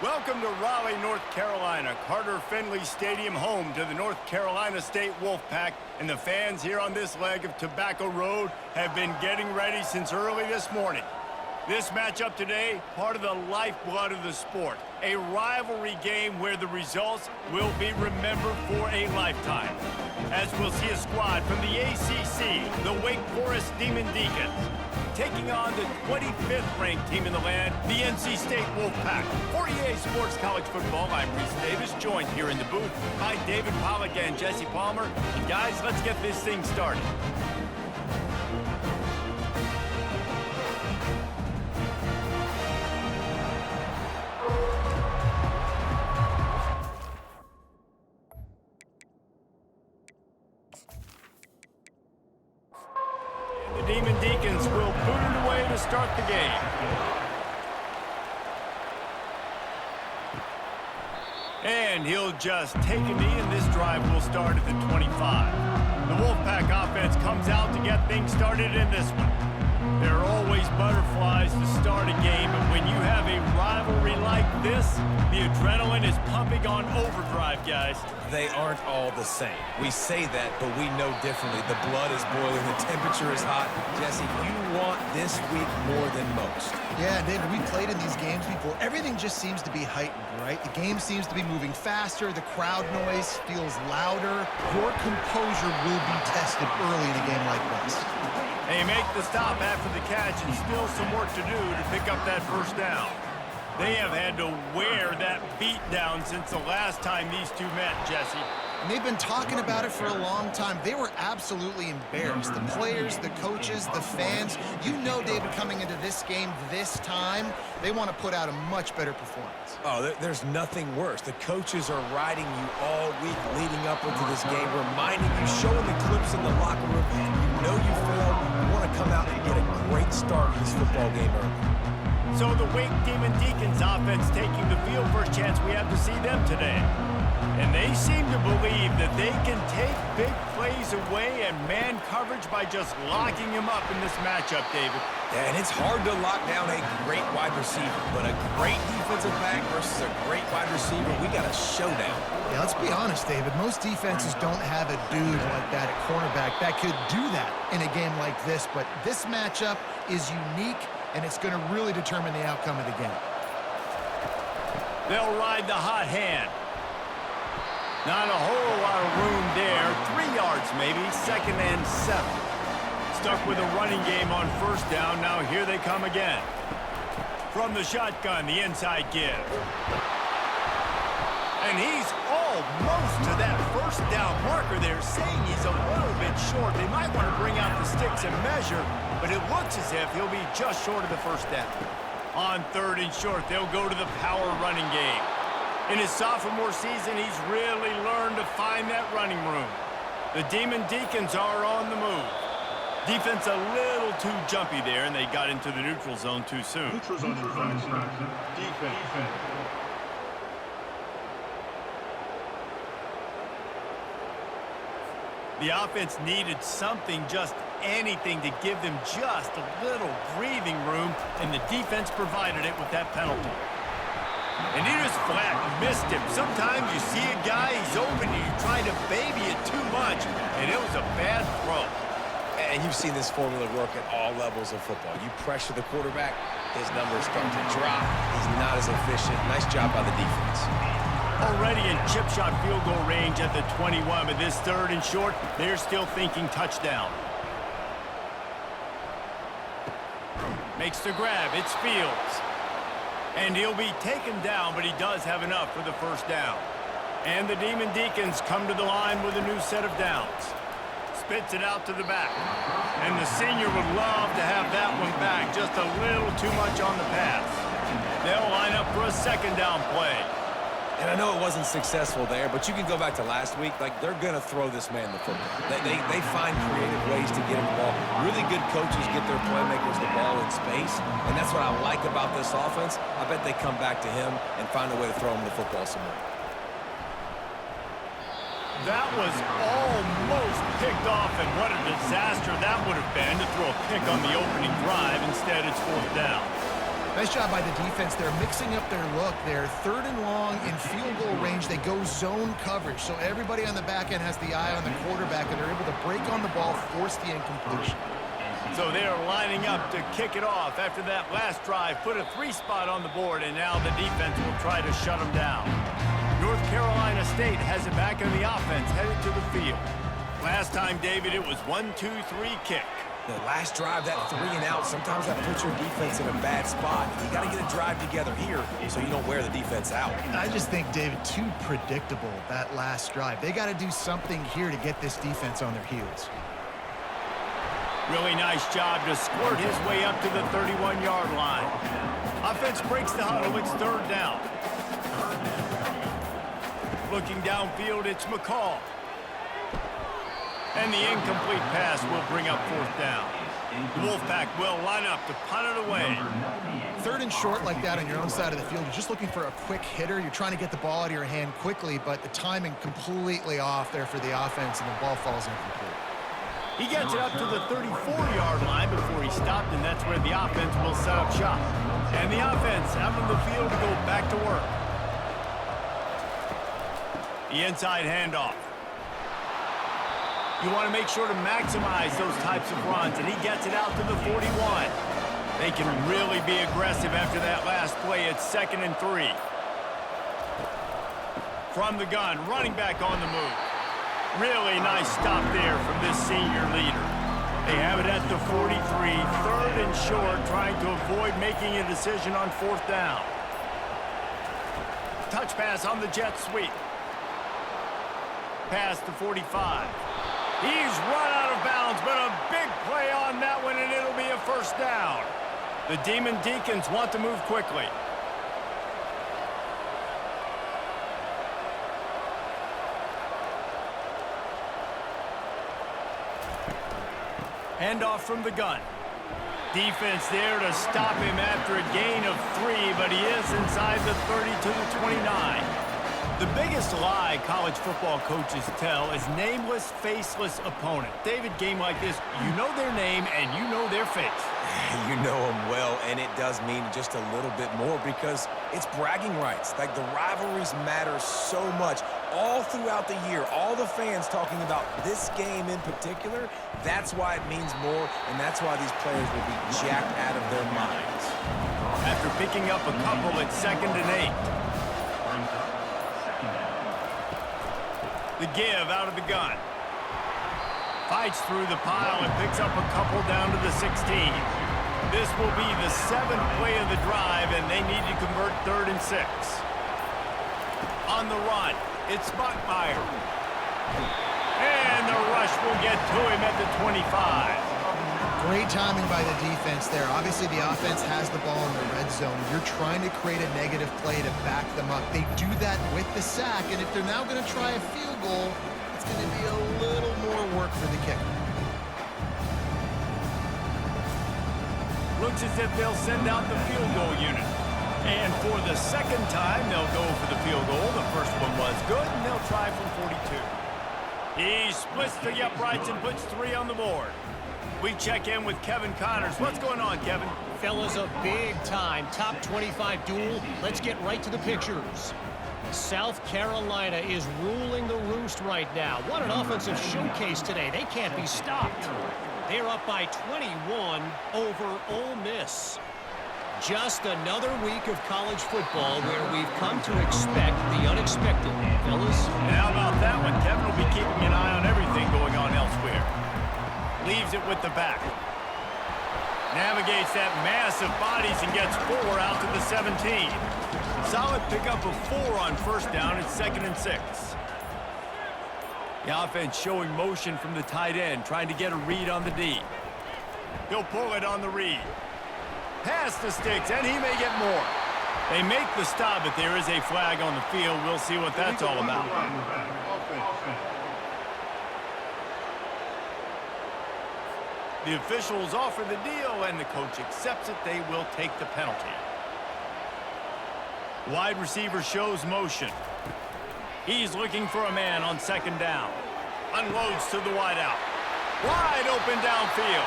Welcome to Raleigh, North Carolina, Carter Finley Stadium, home to the North Carolina State Wolfpack, and the fans here on this leg of Tobacco Road have been getting ready since early this morning. This matchup today, part of the lifeblood of the sport, a rivalry game where the results will be remembered for a lifetime. As we'll see a squad from the ACC, the Wake Forest Demon Deacons, taking on the 25th ranked team in the land, the NC State Wolfpack. For EA Sports College Football, I'm Reese Davis, joined here in the booth by David Pollack and Jesse Palmer. And guys, let's get this thing started. The Demon Deacons will boot it away to start the game. And he'll just take a knee, and this drive will start at the 25. The Wolfpack offense comes out to get things started in this one. There are always butterflies to start a game, but when you have a rivalry like this, the adrenaline is pumping on overdrive, guys. They aren't all the same. We say that, but we know differently. The blood is boiling, the temperature is hot. Jesse, you want this week more than most. Yeah, David, we played in these games before. Everything just seems to be heightened, right? The game seems to be moving faster. The crowd noise feels louder. Your composure will be tested early in a game like this. They make the stop after the catch, and still some work to do to pick up that first down. They have had to wear that beat down since the last time these two met, Jesse. And they've been talking about it for a long time. They were absolutely embarrassed. The players, the coaches, the fans. You know, David, coming into this game this time, they want to put out a much better performance. Oh, there's nothing worse. The coaches are riding you all week leading up into this game, reminding you, showing the clips in the locker room. You know you failed. You want to come out and get a great start in this football game early. So the Wake Demon Deacons offense taking the field, first chance we have to see them today. And they seem to believe that they can take big plays away and man coverage by just locking him up in this matchup, David. Yeah, and it's hard to lock down a great wide receiver, but a great defensive back versus a great wide receiver, we got a showdown. Yeah, let's be honest, David. Most defenses don't have a dude like that at cornerback that could do that in a game like this, but this matchup is unique, and it's going to really determine the outcome of the game. They'll ride the hot hand. Not a whole lot of room there. 3 yards maybe, 2nd and 7. Stuck with a running game on first down. Now here they come again. From the shotgun, the inside give. And he's almost to that first down marker there, saying he's a little bit short. They might want to bring out the sticks and measure, but it looks as if he'll be just short of the first down. On 3rd and short, they'll go to the power running game. In his sophomore season, he's really learned to find that running room. The Demon Deacons are on the move. Defense a little too jumpy there, and they got into the neutral zone too soon. Neutral zone infraction. Defense. The offense needed something, just anything, to give them just a little breathing room, and the defense provided it with that penalty. And he just flat missed him. Sometimes you see a guy, he's open, and you try to baby it too much, and it was a bad throw. And you've seen this formula work at all levels of football. You pressure the quarterback, his numbers start to drop. He's not as efficient. Nice job by the defense. Already in chip shot field goal range at the 21, but this 3rd and short, they're still thinking touchdown. Makes the grab, it's Fields. And he'll be taken down, but he does have enough for the first down. And the Demon Deacons come to the line with a new set of downs. Spits it out to the back. And the senior would love to have that one back, just a little too much on the pass. They'll line up for a 2nd down play. And I know it wasn't successful there, but you can go back to last week. Like, they're going to throw this man the football. They find creative ways to get him the ball. Really good coaches get their playmakers the ball in space, and that's what I like about this offense. I bet they come back to him and find a way to throw him the football some more. That was almost picked off, and what a disaster that would have been to throw a pick on the opening drive. Instead, it's 4th down. Nice job by the defense. They're mixing up their look. They're 3rd and long in field goal range. They go zone coverage. So everybody on the back end has the eye on the quarterback, and they're able to break on the ball, force the incompletion. So they are lining up to kick it off after that last drive. Put a 3-spot on the board, and now the defense will try to shut them down. North Carolina State has it back in the offense, headed to the field. Last time, David, it was 1-2-3 kick. The last drive, that 3 and out, sometimes that puts your defense in a bad spot. You got to get a drive together here so you don't wear the defense out. I just think, David, too predictable, that last drive. They got to do something here to get this defense on their heels. Really nice job to squirt his way up to the 31-yard line. Offense breaks the huddle. It's 3rd down. Looking downfield, it's McCall. And the incomplete pass will bring up 4th down. The Wolfpack will line up to punt it away. 3rd and short like that on your own side of the field. You're just looking for a quick hitter. You're trying to get the ball out of your hand quickly, but the timing completely off there for the offense, and the ball falls incomplete. He gets it up to the 34-yard line before he stopped, and that's where the offense will set up shop. And the offense out on the field to go back to work. The inside handoff. You want to make sure to maximize those types of runs, and he gets it out to the 41. They can really be aggressive after that last play. It's 2nd and 3. From the gun, running back on the move. Really nice stop there from this senior leader. They have it at the 43, 3rd and short, trying to avoid making a decision on 4th down. Touch pass on the jet sweep. Past the 45. He's run out of bounds, but a big play on that one, and it'll be a 1st down. The Deacons want to move quickly. Handoff from the gun. Defense there to stop him after a gain of 3, but he is inside the 30 to the 29. The biggest lie college football coaches tell is nameless, faceless opponent. David, game like this, you know their name and you know their face. You know them well, and it does mean just a little bit more because it's bragging rights. Like, the rivalries matter so much all throughout the year. All the fans talking about this game in particular, that's why it means more, and that's why these players will be jacked out of their minds. After picking up a couple at 2nd and 8. The give out of the gun. Fights through the pile and picks up a couple down to the 16. This will be the 7th play of the drive, and they need to convert 3rd and 6. On the run, it's Buckmeyer. And the rush will get to him at the 25. Great timing by the defense there. Obviously, the offense has the ball in the red zone. You're trying to create a negative play to back them up. They do that with the sack, and if they're now going to try a field goal, it's going to be a little more work for the kicker. Looks as if they'll send out the field goal unit. And for the 2nd time, they'll go for the field goal. The first one was good, and they'll try from 42. He splits the uprights and puts 3 on the board. We check in with Kevin Connors. What's going on, Kevin? Fellas, a big-time top 25 duel. Let's get right to the pictures. South Carolina is ruling the roost right now. What an offensive showcase today. They can't be stopped. They're up by 21 over Ole Miss. Just another week of college football where we've come to expect the unexpected, fellas. And how about that one? Kevin will be keeping an eye on everything going on elsewhere. Leaves it with the back. Navigates that mass of bodies and gets 4 out to the 17. Solid pickup of 4 on 1st down. It's 2nd and 6. The offense showing motion from the tight end, trying to get a read on the D. He'll pull it on the read. Past the sticks, and he may get more. They make the stop, but there is a flag on the field. We'll see what that's all about. The officials offer the deal, and the coach accepts it. They will take the penalty. Wide receiver shows motion. He's looking for a man on 2nd down. Unloads to the wideout. Wide open downfield.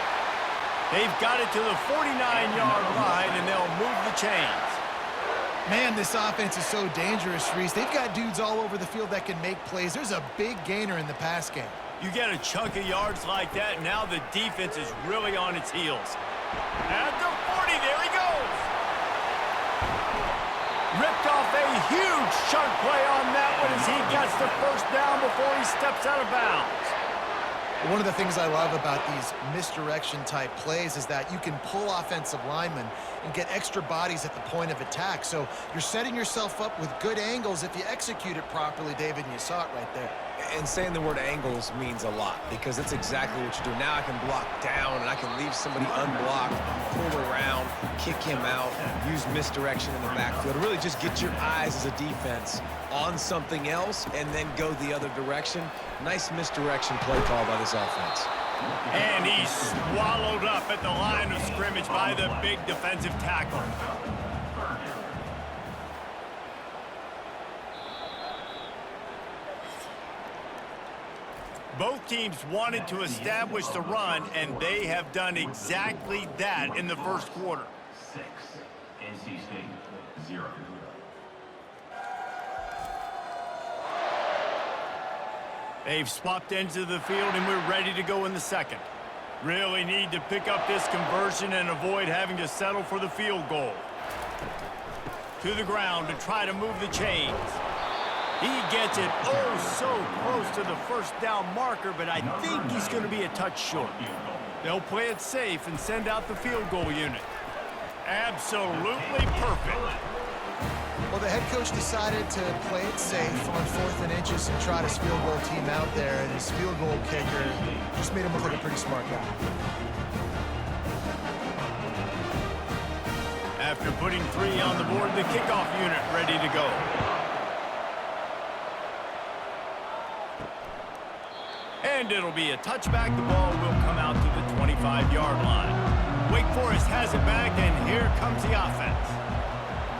They've got it to the 49-yard line, and they'll move the chains. Man, this offense is so dangerous, Reese. They've got dudes all over the field that can make plays. There's a big gainer in the pass game. You get a chunk of yards like that, now the defense is really on its heels. At the 40, there he goes. Ripped off a huge chunk play on that one as he gets the first down before he steps out of bounds. One of the things I love about these misdirection-type plays is that you can pull offensive linemen and get extra bodies at the point of attack. So you're setting yourself up with good angles if you execute it properly, David, and you saw it right there. And saying the word angles means a lot because that's exactly what you do. Now I can block down and I can leave somebody unblocked, pull around, kick him out, use misdirection in the backfield. Really just get your eyes as a defense on something else and then go the other direction. Nice misdirection play call by this offense. And he's swallowed up at the line of scrimmage by the big defensive tackle. Both teams wanted to establish the run, and they have done exactly that in the first quarter. 6, NC State 0. They've swapped ends of the field, and we're ready to go in the second. Really need to pick up this conversion and avoid having to settle for the field goal. To the ground to try to move the chains. He gets it so close to the first down marker, but I think he's going to be a touch short. They'll play it safe and send out the field goal unit. Absolutely perfect. Well, the head coach decided to play it safe on 4th and inches and trot his field goal team out there, and his field goal kicker just made him look like a pretty smart guy. After putting 3 on the board, the kickoff unit ready to go. And it'll be a touchback. The ball will come out to the 25-yard line. Wake Forest has it back, and here comes the offense.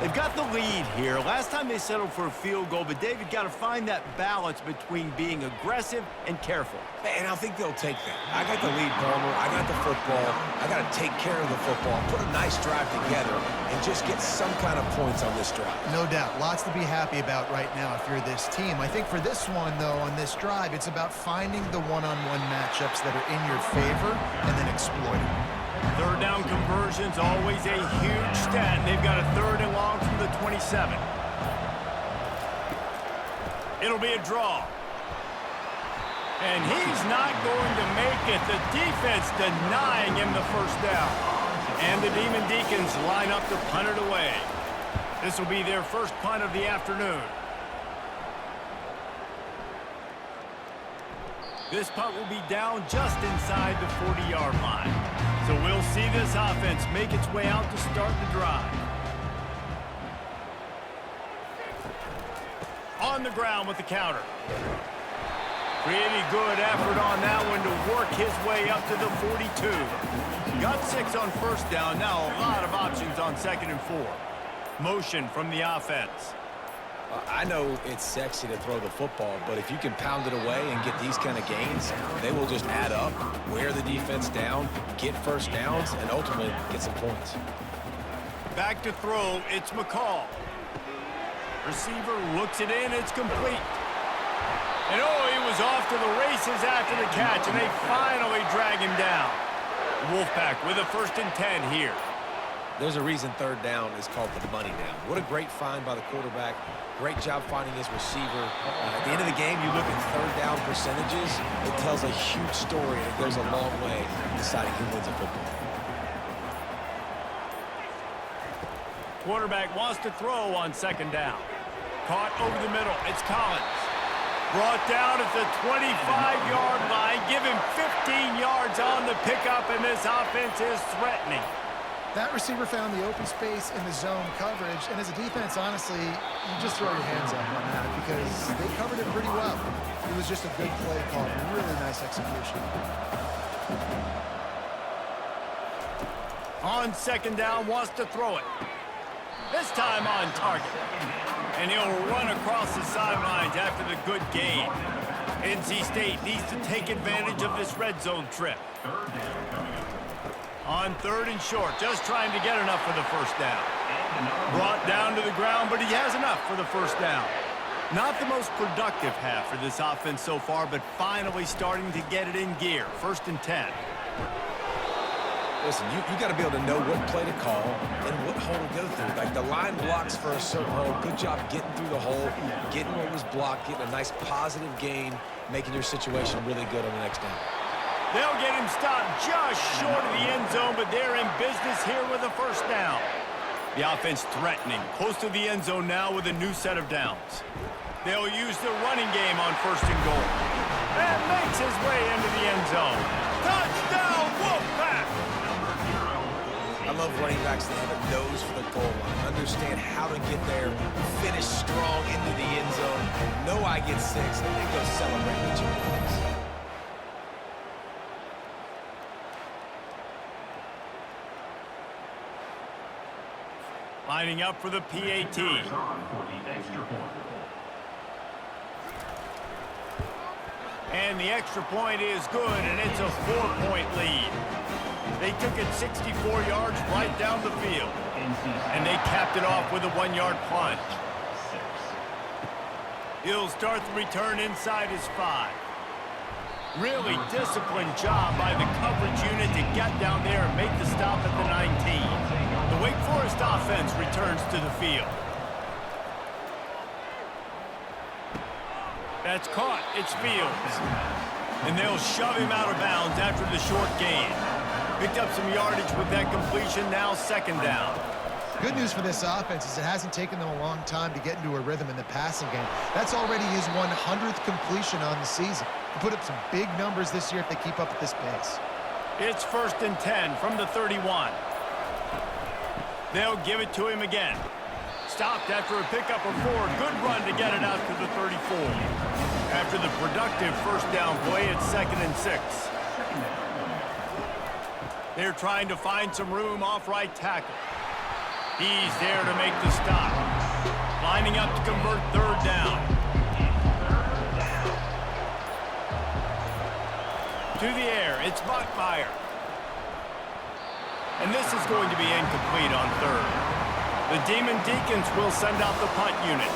They've got the lead here. Last time they settled for a field goal, but David got to find that balance between being aggressive and careful. And I think they'll take that. I got the lead, Palmer. I got the football. I got to take care of the football, put a nice drive together, and just get some kind of points on this drive. No doubt. Lots to be happy about right now if you're this team. I think for this one, though, on this drive, it's about finding the one-on-one matchups that are in your favor and then exploiting them. Third down conversion's always a huge stat. They've got a 3rd and long from the 27. It'll be a draw. And he's not going to make it. The defense denying him the first down. And the Deacons line up to punt it away. This will be their first punt of the afternoon. This punt will be down just inside the 40-yard line. So we'll see this offense make its way out to start the drive. On the ground with the counter. Pretty good effort on that one to work his way up to the 42. Got 6 on first down. Now a lot of options on 2nd and 4. Motion from the offense. I know it's sexy to throw the football, but if you can pound it away and get these kind of gains, they will just add up, wear the defense down, get first downs, and ultimately get some points. Back to throw, it's McCall. Receiver looks it in, it's complete. And he was off to the races after the catch, and they finally drag him down. Wolfpack with a 1st and 10 here. There's a reason 3rd down is called the money down. What a great find by the quarterback. Great job finding his receiver. At the end of the game, you look at 3rd down percentages. It tells a huge story, and it goes a long way in deciding who wins a football game. Quarterback wants to throw on 2nd down. Caught over the middle. It's Collins. Brought down at the 25-yard line. Give him 15 yards on the pickup, and this offense is threatening. That receiver found the open space in the zone coverage, and as a defense, honestly, you just throw your hands up on that because they covered it pretty well. It was just a good play call, really nice execution. On 2nd down, wants to throw it. This time on target. And he'll run across the sidelines after the good gain. NC State needs to take advantage of this red zone trip. On 3rd and short, just trying to get enough for the first down. Brought down to the ground, but he has enough for the first down. Not the most productive half for this offense so far, but finally starting to get it in gear. 1st and 10. Listen, you got to be able to know what play to call and what hole to go through. Like the line blocks for a certain hole. Good job getting through the hole, getting what was blocked, getting a nice positive gain, making your situation really good on the next down. They'll get him stopped just short of the end zone, but they're in business here with a first down. The offense threatening, close to the end zone now with a new set of downs. They'll use the running game on 1st and goal. And makes his way into the end zone. Touchdown, Wolfpack! I love running backs that have a nose for the goal line, understand how to get there, finish strong into the end zone, know I get 6, and then go celebrate with your boys. Lining up for the PAT. And the extra point is good, and it's a 4-point lead. They took it 64 yards right down the field. And they capped it off with a 1-yard plunge. He'll start the return inside his 5. Really disciplined job by the coverage unit to get down there and make the stop at the 19. The Wake Forest offense returns to the field. That's caught. It's Fields. And they'll shove him out of bounds after the short gain. Picked up some yardage with that completion, now 2nd down. Good news for this offense is it hasn't taken them a long time to get into a rhythm in the passing game. That's already his 100th completion on the season. He'll put up some big numbers this year if they keep up at this pace. It's 1st and 10 from the 31. They'll give it to him again. Stopped after a pickup of 4. Good run to get it out to the 34. After the productive first down play, it's 2nd and 6. They're trying to find some room off right tackle. He's there to make the stop. Lining up to convert 3rd down. To the air, it's Buckmeyer. And this is going to be incomplete on 3rd. The Deacons will send out the punt unit.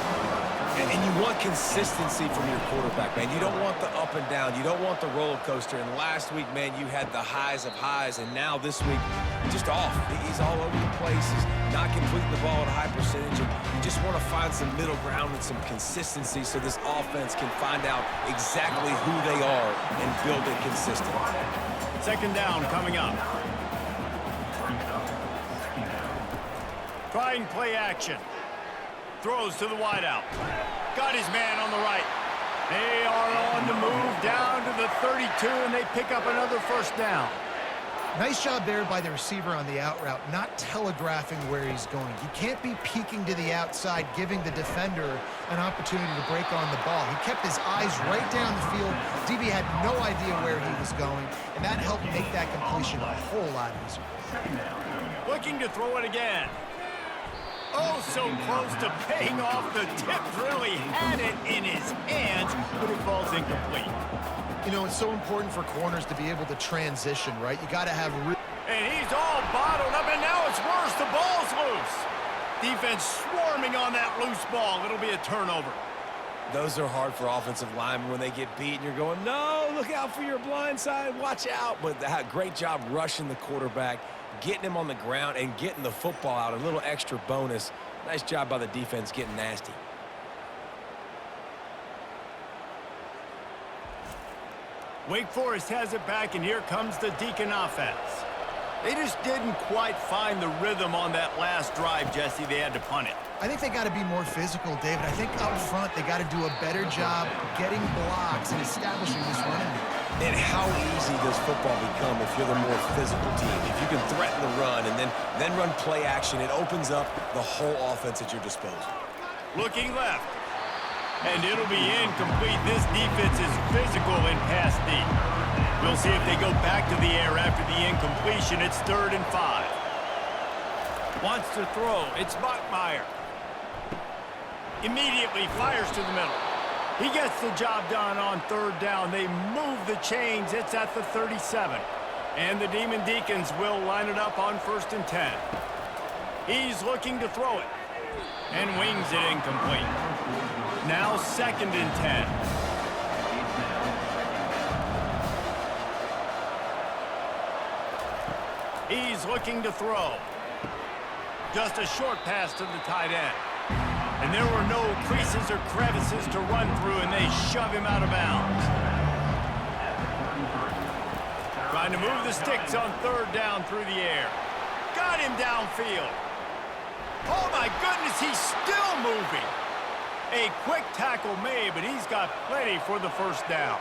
And you want consistency from your quarterback, man. You don't want the up and down. You don't want the roller coaster. And last week, man, you had the highs of highs. And now this week, just off. He's all over the place. He's not completing the ball at a high percentage. And you just want to find some middle ground and some consistency so this offense can find out exactly who they are and build it consistently. 2nd down coming up. Trying play action. Throws to the wideout. Got his man on the right. They are on the move down to the 32, and they pick up another first down. Nice job there by the receiver on the out route, not telegraphing where he's going. You can't be peeking to the outside, giving the defender an opportunity to break on the ball. He kept his eyes right down the field. DB had no idea where he was going, and that helped make that completion a whole lot easier. Looking to throw it again. Oh, so close to paying off. The tip really had it in his hands, but it falls incomplete. You know, it's so important for corners to be able to transition, right? You got to have... And he's all bottled up, and now it's worse. The ball's loose. Defense swarming on that loose ball. It'll be a turnover. Those are hard for offensive linemen when they get beat and you're going, no, look out for your blind side, watch out. But great job rushing the quarterback, getting him on the ground and getting the football out, a little extra bonus. Nice job by the defense getting nasty. Wake Forest has it back, and here comes the Deacon offense. They just didn't quite find the rhythm on that last drive, Jesse. They had to punt it. I think they got to be more physical, David. I think up front they got to do a better job getting blocks and establishing this running game. And how easy does football become if you're the more physical team? If you can threaten the run and then run play action, it opens up the whole offense at your disposal. Looking left. And it'll be incomplete. This defense is physical in pass deep. We'll see if they go back to the air after the incompletion. It's 3rd and 5. Wants to throw. It's Buckmeyer. Immediately fires to the middle. He gets the job done on 3rd down. They move the chains. It's at the 37. And the Demon Deacons will line it up on 1st and 10. He's looking to throw it. And wings it incomplete. Now 2nd and 10. He's looking to throw. Just a short pass to the tight end. And there were no creases or crevices to run through, and they shove him out of bounds. Trying to move the sticks on 3rd down through the air. Got him downfield. Oh, my goodness, he's still moving. A quick tackle made, but he's got plenty for the 1st down.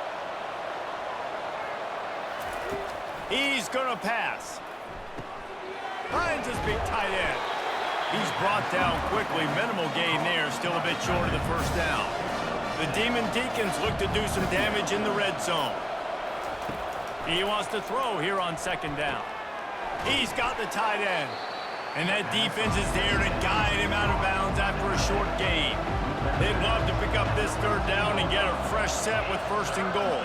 He's going to pass. Finds his big tight end. He's brought down quickly. Minimal gain there, still a bit short of the 1st down. The Demon Deacons look to do some damage in the red zone. He wants to throw here on 2nd down. He's got the tight end. And that defense is there to guide him out of bounds after a short gain. They'd love to pick up this 3rd down and get a fresh set with 1st and goal.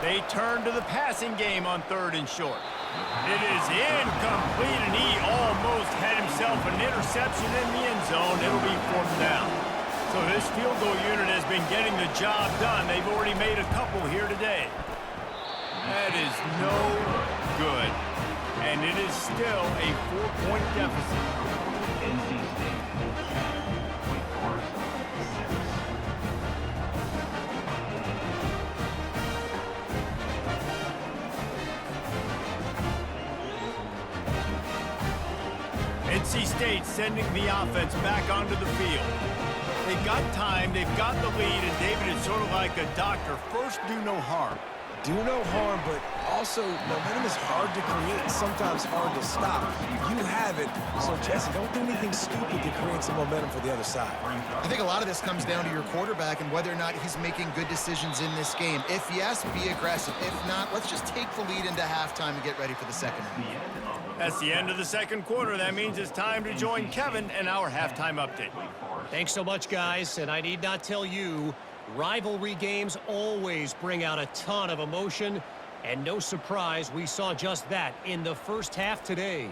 They turn to the passing game on 3rd and short. It is incomplete, and he almost had himself an interception in the end zone. It'll be 4th down. So this field goal unit has been getting the job done. They've already made a couple here today. That is no good. And it is still a 4-point deficit. NC State. Wake Forest, 6. NC State sending the offense back onto the field. They've got time, they've got the lead, and David is sort of like a doctor. First, do no harm. Do no harm, but also momentum is hard to create and sometimes hard to stop. You have it, so Jesse, don't do anything stupid to create some momentum for the other side. I think a lot of this comes down to your quarterback and whether or not he's making good decisions in this game. If yes, be aggressive. If not, let's just take the lead into halftime and get ready for the 2nd half. That's the end of the 2nd quarter. That means it's time to join Kevin in our halftime update. Thanks so much, guys, and I need not tell you, rivalry games always bring out a ton of emotion, and no surprise, we saw just that in the 1st half today.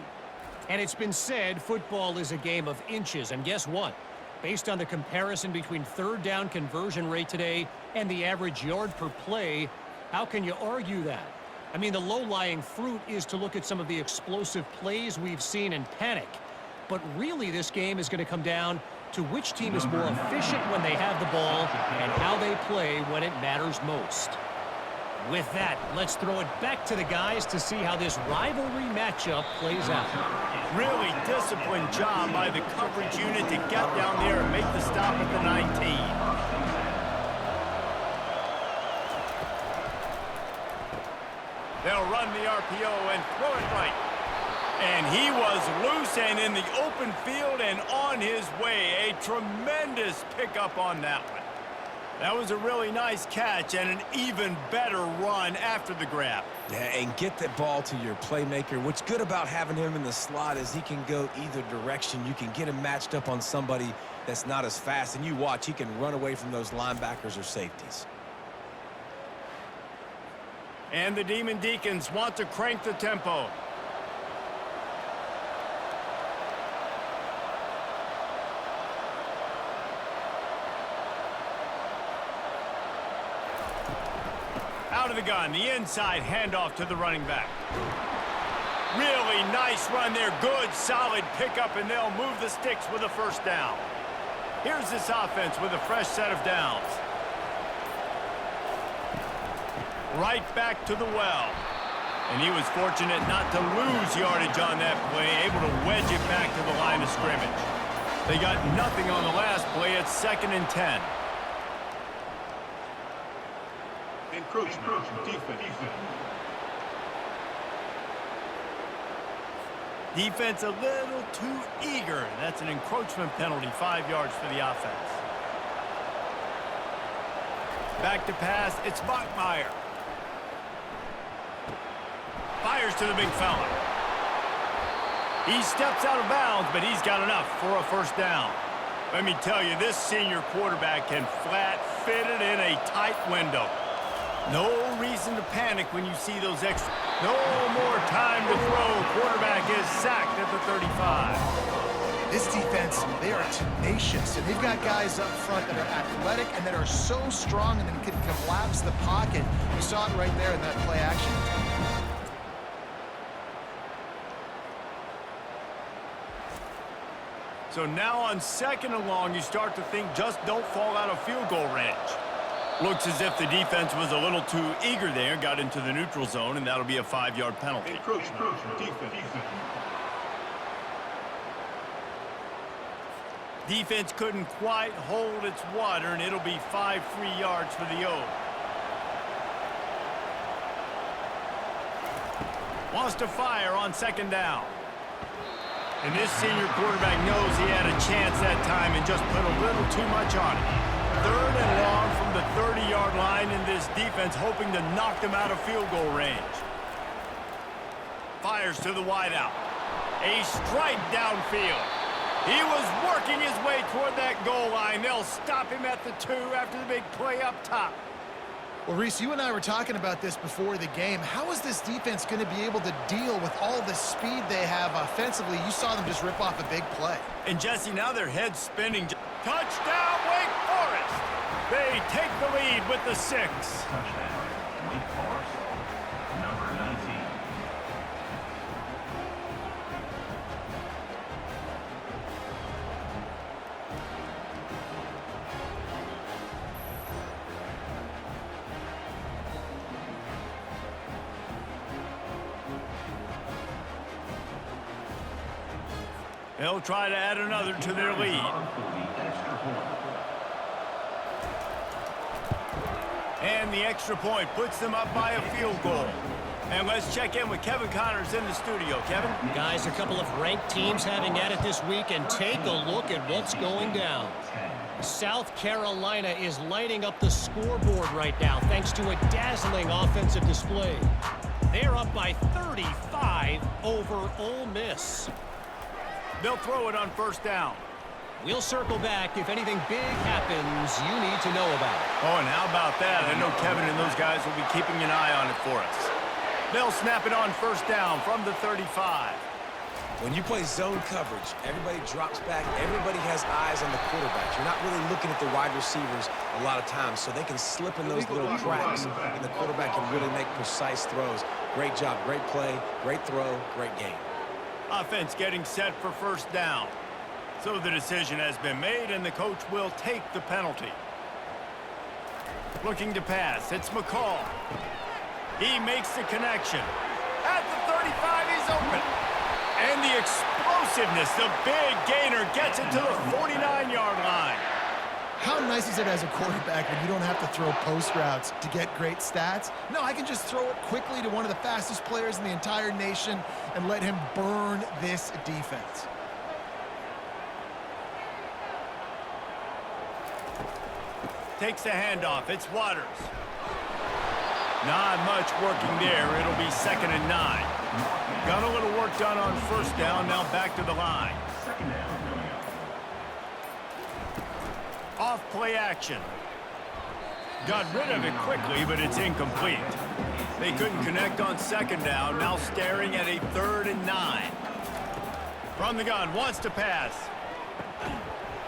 And it's been said football is a game of inches, and guess what? Based on the comparison between 3rd down conversion rate today and the average yard per play, how can you argue that? I mean, the low-lying fruit is to look at some of the explosive plays we've seen and panic. But really, this game is going to come down to which team is more efficient when they have the ball and how they play when it matters most. With that, let's throw it back to the guys to see how this rivalry matchup plays out. Really disciplined job by the coverage unit to get down there and make the stop at the 19. They'll run the RPO and throw it right. And he was loose and in the open field and on his way. A tremendous pickup on that one. That was a really nice catch and an even better run after the grab. Yeah, and get the ball to your playmaker. What's good about having him in the slot is he can go either direction. You can get him matched up on somebody that's not as fast, and you watch, he can run away from those linebackers or safeties. And the Demon Deacons want to crank the tempo. Out of the gun, the inside handoff to the running back. Really nice run there. Good, solid pickup, and they'll move the sticks with a 1st down. Here's this offense with a fresh set of downs. Right back to the well. And he was fortunate not to lose yardage on that play, able to wedge it back to the line of scrimmage. They got nothing on the last play. It's 2nd and 10. Encroachment, defense. Defense a little too eager. That's an encroachment penalty, 5 yards for the offense. Back to pass, it's Bachmeier. Fires to the big fella. He steps out of bounds, but he's got enough for a 1st down. Let me tell you, this senior quarterback can flat fit it in a tight window. No reason to panic when you see those extra. No more time to throw. Quarterback is sacked at the 35. This defense, they are tenacious, and they've got guys up front that are athletic and that are so strong and then can collapse the pocket. You saw it right there in that play action. So now on 2nd and long, you start to think just don't fall out of field goal range. Looks as if the defense was a little too eager there, got into the neutral zone, and that'll be a 5-yard penalty. Defense couldn't quite hold its water, and it'll be 5 free yards for the O. Wants to fire on 2nd down. And this senior quarterback knows he had a chance that time and just put a little too much on it. 3rd and long from the 30-yard line, and this defense hoping to knock them out of field goal range. Fires to the wideout. A strike downfield. He was working his way toward that goal line. They'll stop him at the 2 after the big play up top. Well, Reese, you and I were talking about this before the game. How is this defense going to be able to deal with all the speed they have offensively? You saw them just rip off a big play. And, Jesse, now their head's spinning. Touchdown, Wake Forest! They take the lead with the 6. Touchdown, Wake Forest, number 19. They'll try to add another to their lead. And the extra point puts them up by a field goal. And let's check in with Kevin Connors in the studio. Kevin? Guys, a couple of ranked teams having at it this week, and take a look at what's going down. South Carolina is lighting up the scoreboard right now thanks to a dazzling offensive display. They're up by 35 over Ole Miss. They'll throw it on 1st down. We'll circle back if anything big happens you need to know about. Oh, and how about that? I know Kevin and those guys will be keeping an eye on it for us. They'll snap it on 1st down from the 35. When you play zone coverage, everybody drops back. Everybody has eyes on the quarterback. You're not really looking at the wide receivers a lot of times, so they can slip in those little cracks, and the quarterback can really make precise throws. Great job, great play, great throw, great game. Offense getting set for 1st down. So the decision has been made, and the coach will take the penalty. Looking to pass. It's McCall. He makes the connection. At the 35, he's open. And the explosiveness, the big gainer gets it to the 49-yard line. How nice is it as a quarterback when you don't have to throw post routes to get great stats? No, I can just throw it quickly to one of the fastest players in the entire nation and let him burn this defense. Takes the handoff. It's Waters. Not much working there. It'll be 2nd and 9. Got a little work done on 1st down. Now back to the line. 2nd down. Off play action. Got rid of it quickly, but it's incomplete. They couldn't connect on 2nd down. Now staring at a 3rd and 9. From the gun, wants to pass.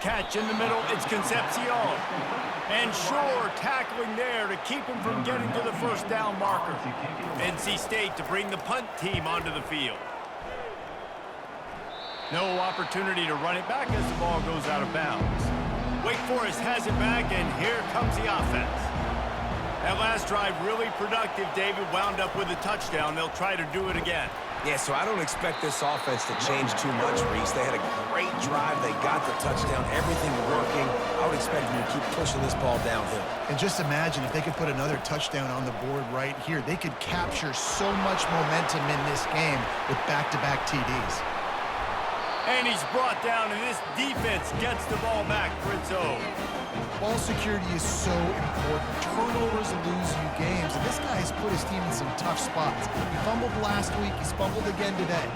Catch in the middle, it's Concepcion. And Shore tackling there to keep him from getting to the 1st down marker. NC State to bring the punt team onto the field. No opportunity to run it back as the ball goes out of bounds. Wake Forest has it back, and here comes the offense. That last drive really productive. David wound up with a touchdown. They'll try to do it again. Yeah, so I don't expect this offense to change too much, Reese. They had a great drive. They got the touchdown. Everything working. I would expect them to keep pushing this ball downhill. And just imagine if they could put another touchdown on the board right here. They could capture so much momentum in this game with back-to-back TDs. And he's brought down, and this defense gets the ball back for its own. Ball security is so important. Turnovers lose you games, and this guy has put his team in some tough spots. He fumbled last week. He's fumbled again today.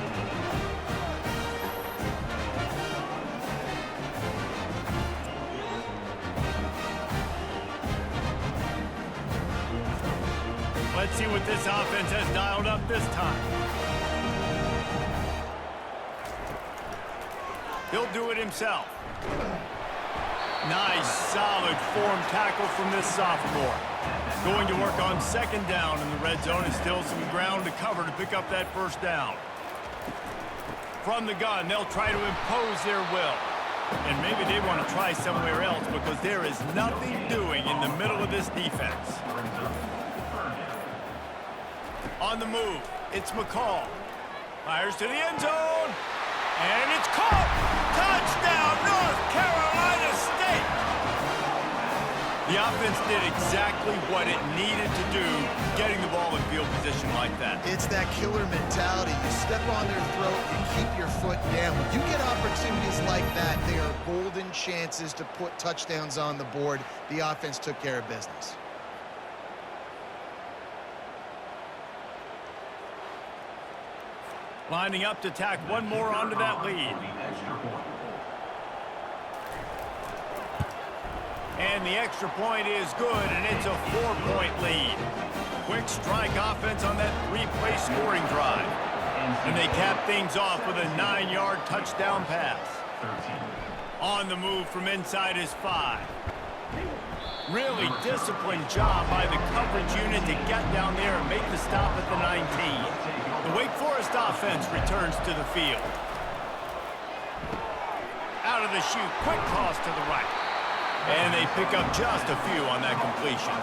Let's see what this offense has dialed up this time. He'll do it himself. Nice, solid form tackle from this sophomore. Going to work on second down in the red zone, and still some ground to cover to pick up that first down. From the gun, they'll try to impose their will. And maybe they want to try somewhere else because there is nothing doing in the middle of this defense. On the move, it's McCall. Fires to the end zone. And it's caught! Touchdown, North Carolina State! The offense did exactly what it needed to do, getting the ball in field position like that. It's that killer mentality. You step on their throat and keep your foot down. When you get opportunities like that, they are golden chances to put touchdowns on the board. The offense took care of business. Lining up to tack one more onto that lead. And the extra point is good, and it's a 4-point lead. Quick strike offense on that 3-play scoring drive. And they cap things off with a 9-yard touchdown pass. On the move from inside his 5. Really disciplined job by the coverage unit to get down there and make the stop at the 19. The Wake Forest offense returns to the field. Out of the chute, quick toss to the right. And they pick up just a few on that completion.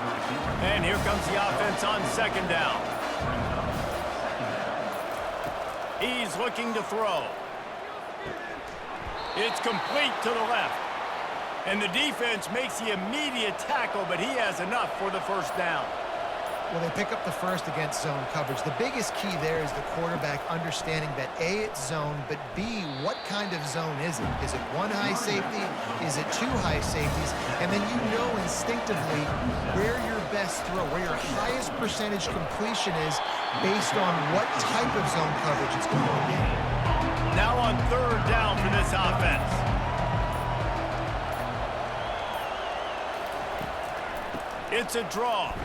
And here comes the offense on second down. He's looking to throw. It's complete to the left. And the defense makes the immediate tackle, but he has enough for the first down. Well, they pick up the first against zone coverage. The biggest key there is the quarterback understanding that A, it's zone, but B, what kind of zone is it? Is it one high safety? Is it two high safeties? And then you know instinctively where your best throw, where your highest percentage completion is based on what type of zone coverage it's going to be. Now on third down for this offense. It's a draw.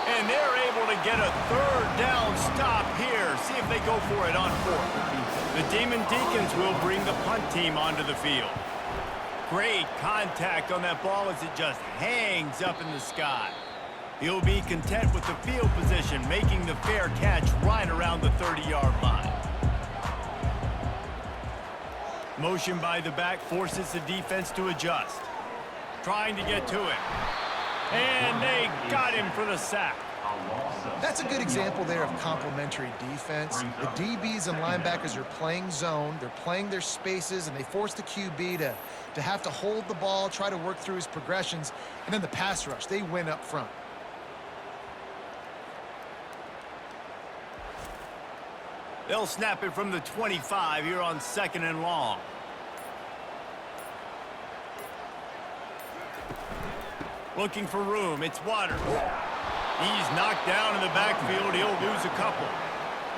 And they're able to get a third down stop here. See if they go for it on fourth. The Deacons will bring the punt team onto the field. Great contact on that ball as it just hangs up in the sky. He'll be content with the field position, making the fair catch right around the 30-yard line. Motion by the back forces the defense to adjust. Trying to get to it. And they got him for the sack. That's a good example there of complementary defense. The DBs and linebackers are playing zone. They're playing their spaces, and they force the QB to have to hold the ball, try to work through his progressions. And then the pass rush, they win up front. They'll snap it from the 25 here on second and long. Looking for room, it's Waters. He's knocked down in the backfield, he'll lose a couple.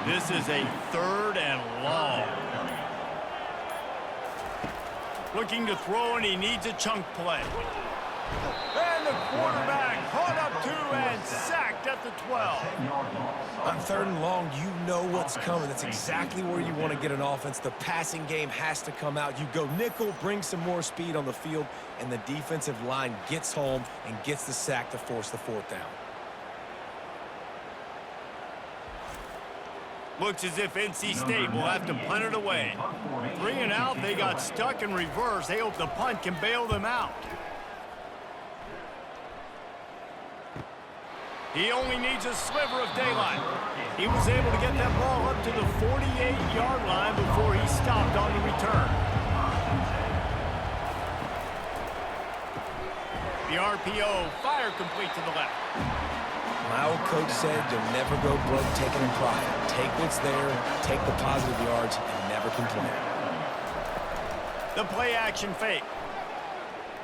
This is a third and long. Looking to throw, and he needs a chunk play. And the quarterback caught up to and sacked at the 12. On third and long, you know what's coming. That's exactly where you want to get an offense. The passing game has to come out. You go nickel, bring some more speed on the field, and the defensive line gets home and gets the sack to force the fourth down. Looks as if NC State will have to punt it away. 3 and out, they got stuck in reverse. They hope the punt can bail them out. He only needs a sliver of daylight. He was able to get that ball up to the 48-yard line before he stopped on the return. The RPO, fire complete to the left. My old coach said you'll never go broke taking a profit. Take what's there, take the positive yards, and never complain. The play action fake.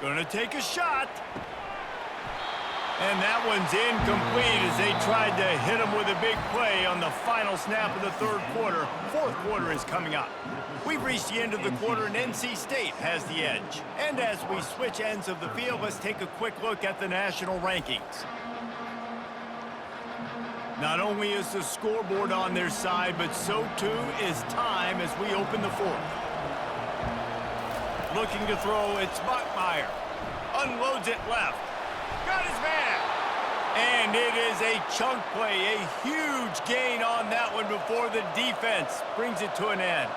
Gonna take a shot. And that one's incomplete as they tried to hit him with a big play on the final snap of the third quarter. Fourth quarter is coming up. We've reached the end of the quarter, and NC State has the edge. And as we switch ends of the field, let's take a quick look at the national rankings. Not only is the scoreboard on their side, but so too is time as we open the fourth. Looking to throw, it's Bachmeier. Unloads it left. Got his man. And it is a chunk play, a huge gain on that one before the defense brings it to an end.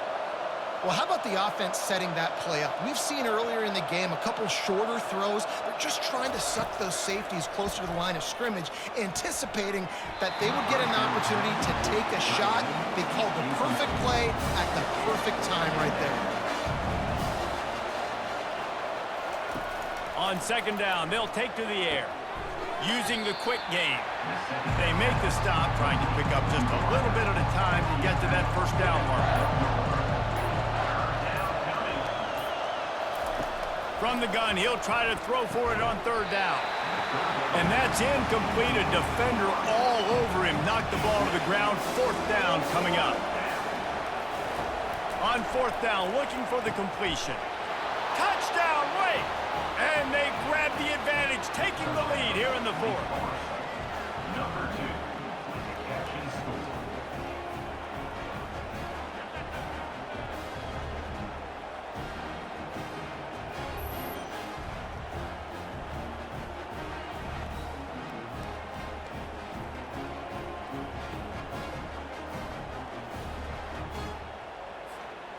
Well, how about the offense setting that play up? We've seen earlier in the game a couple shorter throws. They're just trying to suck those safeties closer to the line of scrimmage, anticipating that they would get an opportunity to take a shot. They called the perfect play at the perfect time right there. On second down, they'll take to the air, using the quick game. They make the stop, trying to pick up just a little bit at a time to get to that first down mark. From the gun, he'll try to throw for it on third down. And that's incomplete. A defender all over him. Knocked the ball to the ground. Fourth down coming up. On fourth down, looking for the completion. Touchdown, Wake! And they grab the advantage, taking the lead here in the fourth. Number 2 with the catch and score.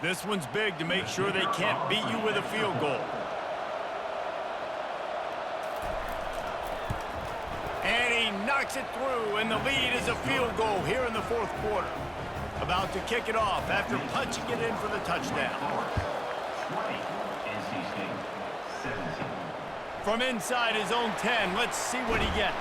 This one's big to make sure they can't beat you with a field goal. And he knocks it through, and the lead is a field goal here in the fourth quarter. About to kick it off after punching it in for the touchdown. 20, NC State, 17. From inside his own 10, let's see what he gets.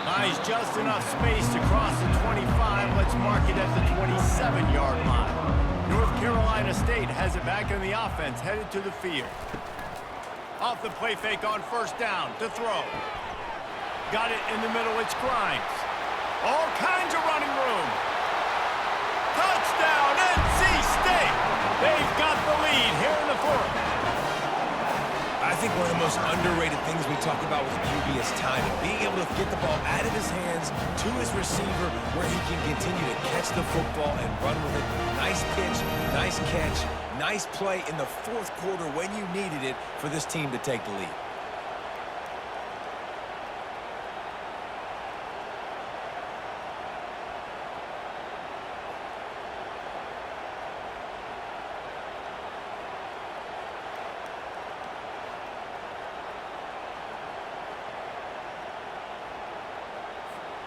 Buys just enough space to cross the 25. Let's mark it at the 27-yard line. North Carolina State has it back in the offense, headed to the field. Off the play fake on first down to throw. Got it in the middle, it's Grimes. All kinds of running room. Touchdown, NC State! They've got the lead here in the fourth. I think one of the most underrated things we talk about with QB is timing. Being able to get the ball out of his hands to his receiver where he can continue to catch the football and run with it. Nice pitch, nice catch, nice play in the fourth quarter when you needed it for this team to take the lead.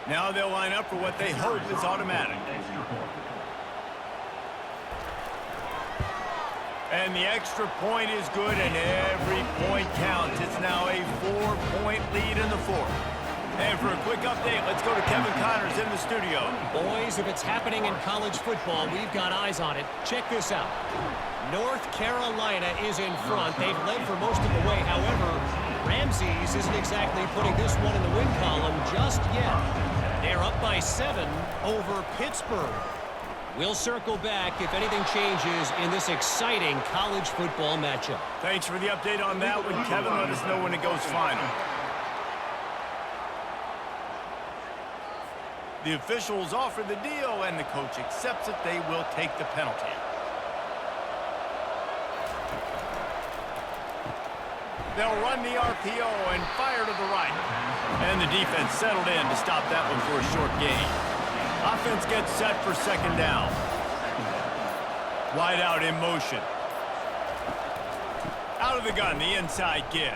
Now they'll line up for what they hope is automatic. And the extra point is good, and every point counts. It's now a 4-point lead in the fourth. And for a quick update, let's go to Kevin Connors in the studio. Boys, if it's happening in college football, we've got eyes on it. Check this out. North Carolina is in front. They've led for most of the way. However, Ramses isn't exactly putting this one in the win column just yet. They're up by 7 over Pittsburgh. We'll circle back if anything changes in this exciting college football matchup. Thanks for the update on that one, Kevin. Let us know when it goes final. The officials offer the deal, and the coach accepts it. They will take the penalty. They'll run the RPO and fire to the right. And the defense settled in to stop that one for a short gain. Offense gets set for second down. Wide out in motion. Out of the gun, the inside give.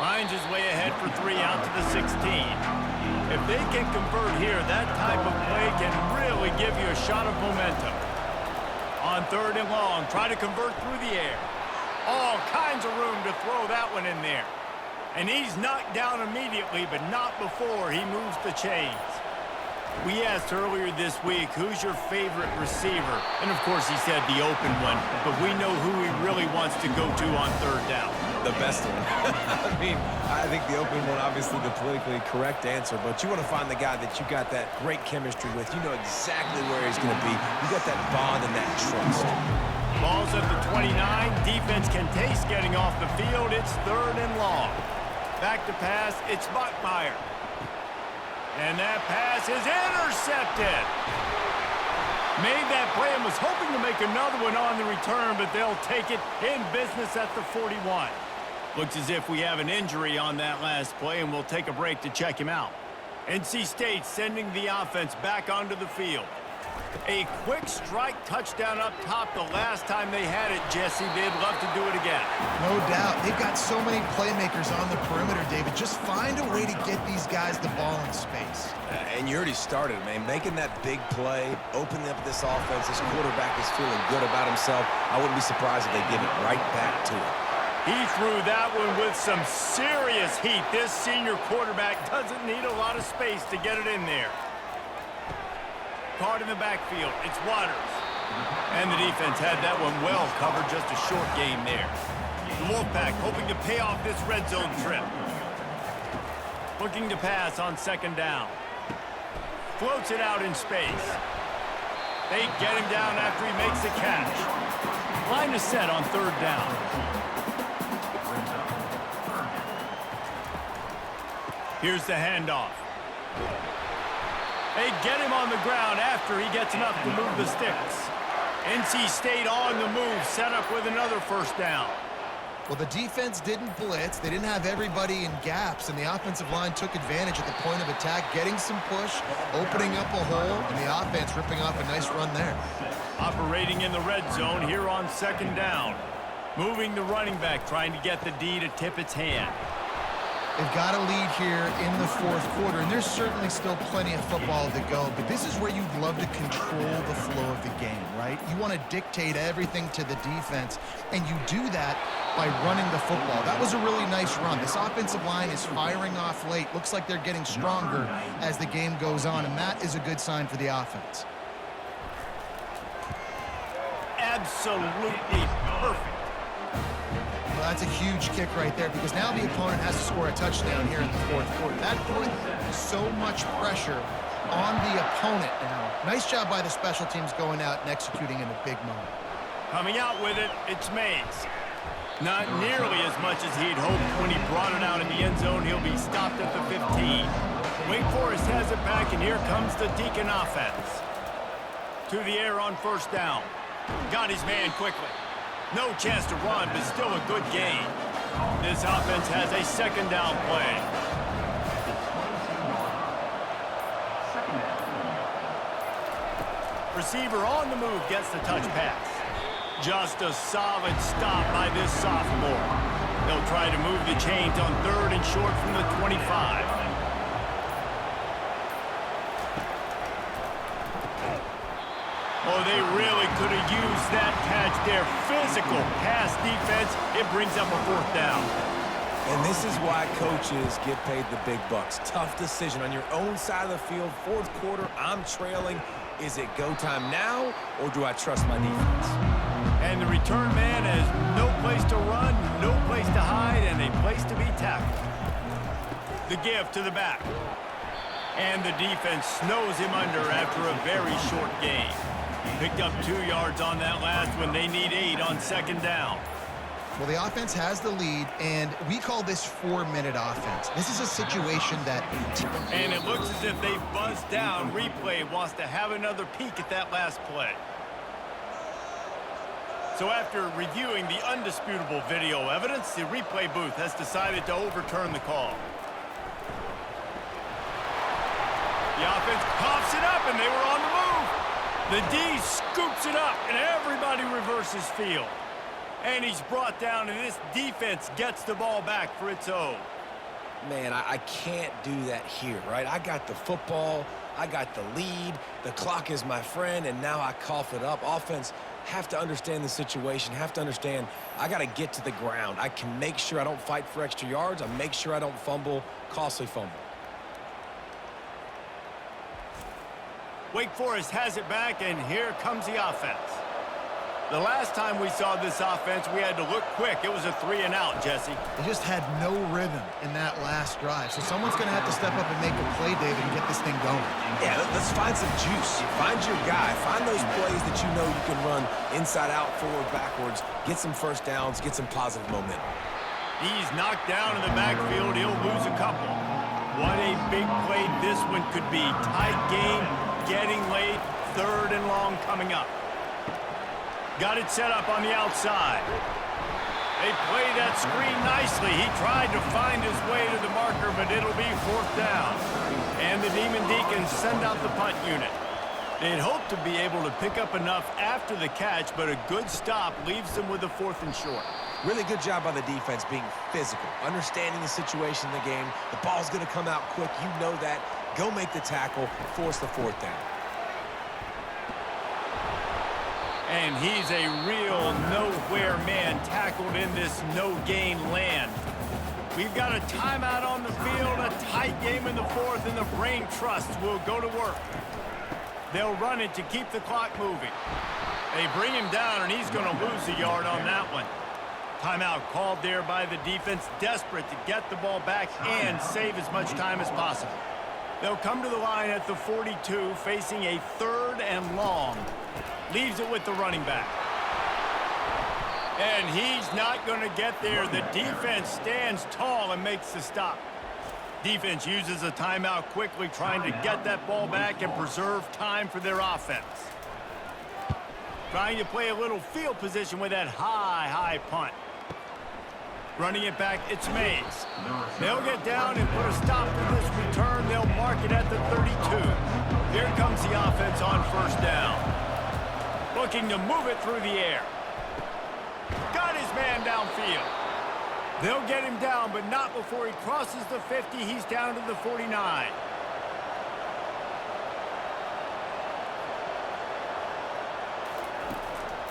Finds his way ahead for 3 out to the 16. If they can convert here, that type of play can really give you a shot of momentum. On third and long, try to convert through the air. All kinds of room to throw that one in there. And he's knocked down immediately, but not before he moves the chains. We asked earlier this week, who's your favorite receiver? And of course he said the open one, but we know who he really wants to go to on third down. The best one. I mean, I think the open one, obviously the politically correct answer, but you want to find the guy that you got that great chemistry with. You know exactly where he's going to be. You got that bond and that trust. Ball's at the 29. Defense can taste getting off the field. It's third and long. Back to pass. It's Bachmeier. And that pass is intercepted. Made that play and was hoping to make another one on the return, but they'll take it in business at the 41. Looks as if we have an injury on that last play, and we'll take a break to check him out. NC State sending the offense back onto the field. A quick strike touchdown up top the last time they had it, Jesse. They'd love to do it again. No doubt. They've got so many playmakers on the perimeter, David. Just find a way to get these guys the ball in space. And you already started, man. Making that big play, opening up this offense. This quarterback is feeling good about himself. I wouldn't be surprised if they give it right back to him. He threw that one with some serious heat. This senior quarterback doesn't need a lot of space to get it in there. Caught in the backfield, it's Waters. And the defense had that one well covered, just a short game there. The Wolfpack hoping to pay off this red zone trip. Looking to pass on second down. Floats it out in space. They get him down after he makes the catch. Line is set on third down. Here's the handoff. They get him on the ground after he gets enough to move the sticks. NC State on the move, set up with another first down. Well, the defense didn't blitz. They didn't have everybody in gaps, and the offensive line took advantage at the point of attack, getting some push, opening up a hole, and the offense ripping off a nice run there. Operating in the red zone here on second down. Moving the running back, trying to get the D to tip its hand. They've got a lead here in the fourth quarter, and there's certainly still plenty of football to go, but this is where you'd love to control the flow of the game, right? You want to dictate everything to the defense, and you do that by running the football. That was a really nice run. This offensive line is firing off late. Looks like they're getting stronger as the game goes on, and that is a good sign for the offense. Absolutely perfect. Well, that's a huge kick right there, because now the opponent has to score a touchdown here in the fourth quarter. That put so much pressure on the opponent now. Nice job by the special teams going out and executing in a big moment. Coming out with it, it's Mays. Not nearly as much as he'd hoped when he brought it out in the end zone. He'll be stopped at the 15. Wake Forest has it back, and here comes the Deacon offense. To the air on first down. Got his man quickly. No chance to run, but still a good gain. This offense has a second down play. Receiver on the move gets the touch pass. Just a solid stop by this sophomore. They'll try to move the chains on third and short from the 25. Oh, they really could have used that catch there. Physical pass defense. It brings up a fourth down. And this is why coaches get paid the big bucks. Tough decision on your own side of the field. Fourth quarter, I'm trailing. Is it go time now, or do I trust my defense? And the return man has no place to run, no place to hide, and a place to be tackled. The give to the back. And the defense snows him under after a very short game. Picked up 2 yards on that last one. They need 8 on second down. Well, the offense has the lead, and we call this 4-minute offense. This is a situation that... And it looks as if they buzzed down. Replay wants to have another peek at that last play. So after reviewing the undisputable video evidence, the replay booth has decided to overturn the call. The offense coughs it up, and they were on the move. The D scoops it up, and everybody reverses field. And he's brought down, and this defense gets the ball back for its own. Man, I can't do that here, right? I got the football, I got the lead, the clock is my friend, and now I cough it up. Offense have to understand the situation, have to understand I got to get to the ground. I can make sure I don't fight for extra yards. I make sure I don't fumble, costly fumble. Wake Forest has it back, and here comes the offense. The last time we saw this offense, we had to look quick. It was a 3-and-out, Jesse. They just had no rhythm in that last drive. So someone's going to have to step up and make a play, David, and get this thing going. Yeah, let's find some juice. Find your guy. Find those plays that you know you can run inside out, forward, backwards. Get some first downs. Get some positive momentum. He's knocked down in the backfield. He'll lose a couple. What a big play this one could be. Tight game, getting late, 3rd and long coming up. Got it set up on the outside. They play that screen nicely. He tried to find his way to the marker, but it'll be 4th down. And the Deacons send out the punt unit. They'd hoped to be able to pick up enough after the catch, but a good stop leaves them with a 4th and short. Really good job by the defense being physical, understanding the situation in the game. The ball's going to come out quick. You know that. Go make the tackle, force the 4th down. And he's a real nowhere man tackled in this no-gain land. We've got a timeout on the field, a tight game in the 4th, and the brain trust will go to work. They'll run it to keep the clock moving. They bring him down, and he's going to lose a yard on that one. Timeout called there by the defense, desperate to get the ball back and save as much time as possible. They'll come to the line at the 42, facing a 3rd and long. Leaves it with the running back. And he's not going to get there. The defense stands tall and makes the stop. Defense uses a timeout quickly, trying to get that ball back and preserve time for their offense. Trying to play a little field position with that high punt. Running it back, it's Mays. They'll get down and put a stop to this return. They'll mark it at the 32. Here comes the offense on 1st down. Looking to move it through the air. Got his man downfield. They'll get him down, but not before he crosses the 50. He's down to the 49.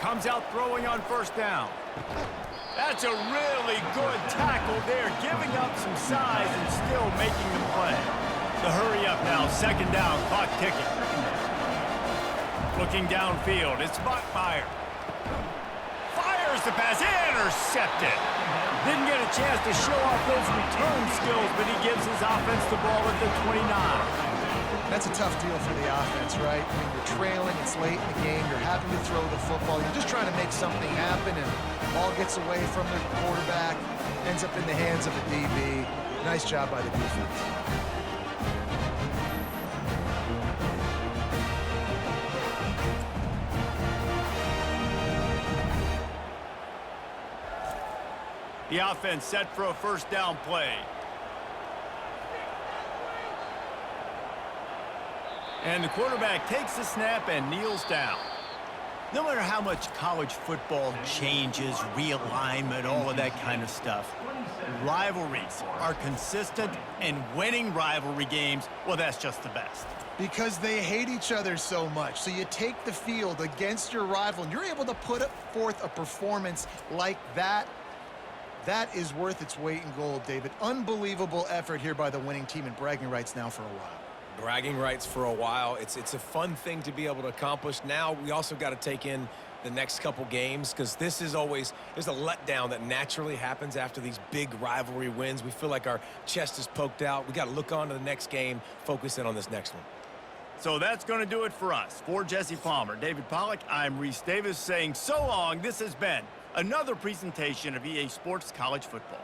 Comes out throwing on 1st down. That's a really good tackle there, giving up some size and still making them play. The hurry up now, 2nd down, clock ticking. Looking downfield, it's Buckmeyer. Fires the pass, intercepted. Didn't get a chance to show off those return skills, but he gives his offense the ball at the 29. That's a tough deal for the offense, right? I mean, you're trailing, it's late in the game, you're having to throw the football, you're just trying to make something happen, and the ball gets away from the quarterback, ends up in the hands of a DB. Nice job by the defense. The offense set for a 1st down play. And the quarterback takes the snap and kneels down. No matter how much college football changes, realignment, all of that kind of stuff, rivalries are consistent, and winning rivalry games, well, that's just the best. Because they hate each other so much. So you take the field against your rival, and you're able to put forth a performance like that. That is worth its weight in gold, David. Unbelievable effort here by the winning team, and bragging rights now for a while. Bragging rights for a while. It's a fun thing to be able to accomplish. Now we also got to take in the next couple games, because this is always, there's a letdown that naturally happens after these big rivalry wins. We feel like our chest is poked out. We got to look on to the next game, focus in on this next one. So that's going to do it for us. For Jesse Palmer, David Pollack, I'm Reese Davis saying so long. This has been another presentation of EA Sports College Football.